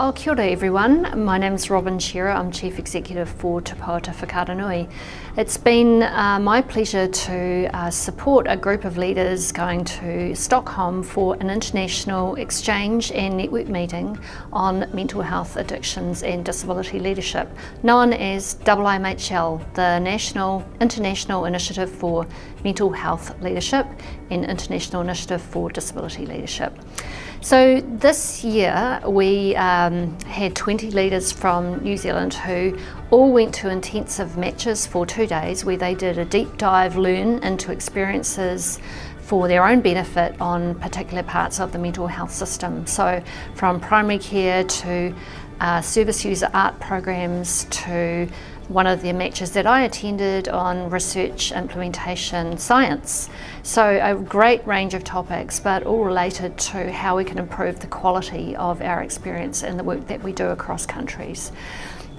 Oh, kia ora everyone. My name is Robin Shearer. I'm Chief Executive for Te Poata Whakaranui. It's been my pleasure to support a group of leaders going to Stockholm for an international exchange and network meeting on mental health, addictions and disability leadership, known as IIMHL, the International Initiative for Mental Health Leadership and International Initiative for Disability Leadership. So this year we had 20 leaders from New Zealand who all went to intensive matches for 2 days where they did a deep dive learn into experiences for their own benefit on particular parts of the mental health system. So from primary care to service user art programs to one of the matches that I attended on research, implementation, science. So a great range of topics, but all related to how we can improve the quality of our experience in the work that we do across countries.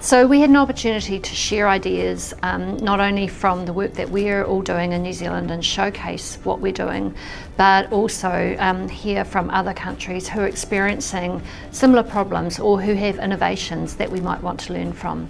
So we had an opportunity to share ideas, not only from the work that we're all doing in New Zealand and showcase what we're doing, but also hear from other countries who are experiencing similar problems or who have innovations that we might want to learn from.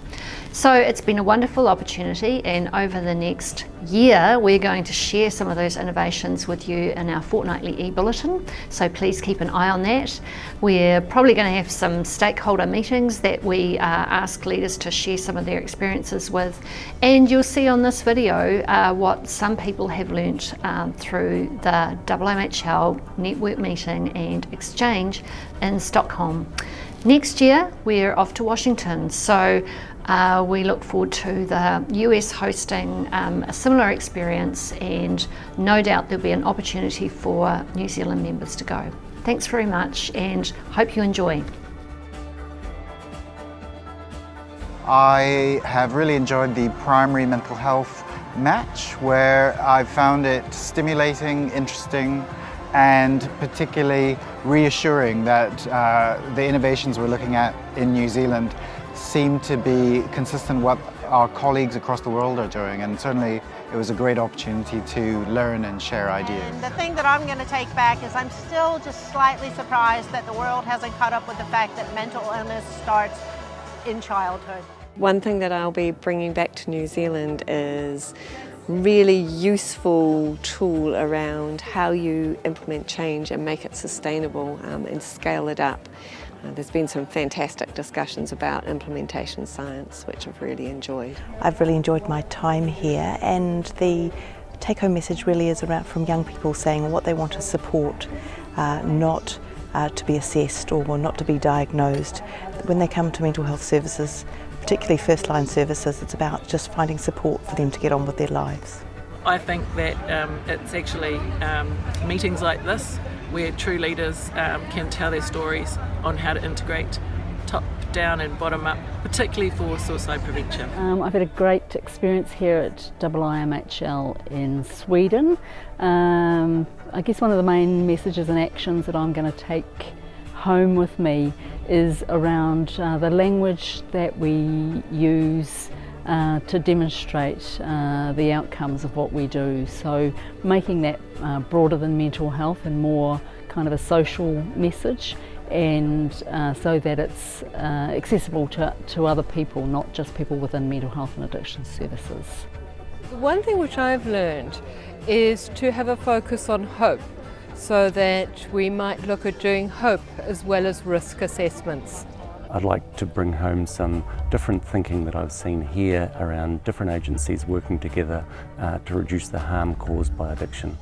So it's been a wonderful opportunity, and over the next year we're going to share some of those innovations with you in our fortnightly e-bulletin, so please keep an eye on that. We're probably going to have some stakeholder meetings that we ask leaders to share some of their experiences with, and you'll see on this video what some people have learnt through the IIMHL network meeting and exchange in Stockholm. Next year we're off to Washington, so we look forward to the US hosting a similar experience, and no doubt there'll be an opportunity for New Zealand members to go. Thanks very much and hope you enjoy. I have really enjoyed the primary mental health match, where I found it stimulating, interesting, and particularly reassuring that the innovations we're looking at in New Zealand seem to be consistent with what our colleagues across the world are doing, and certainly it was a great opportunity to learn and share ideas. And the thing that I'm going to take back is I'm still just slightly surprised that the world hasn't caught up with the fact that mental illness starts in childhood. One thing that I'll be bringing back to New Zealand is really useful tool around how you implement change and make it sustainable and scale it up. There's been some fantastic discussions about implementation science, which I've really enjoyed. I've really enjoyed my time here, and the take-home message really is around from young people saying what they want to support, not to be assessed or not to be diagnosed. When they come to mental health services, particularly first-line services, it's about just finding support for them to get on with their lives. I think that it's actually meetings like this where true leaders can tell their stories on how to integrate top down and bottom up, particularly for suicide prevention. I've had a great experience here at IIMHL in Sweden. I guess one of the main messages and actions that I'm going to take home with me is around the language that we use to demonstrate the outcomes of what we do. So making that broader than mental health and more kind of a social message, and so that it's accessible to other people, not just people within mental health and addiction services. One thing which I've learned is to have a focus on hope, so that we might look at doing hope as well as risk assessments. I'd like to bring home some different thinking that I've seen here around different agencies working together to reduce the harm caused by addiction.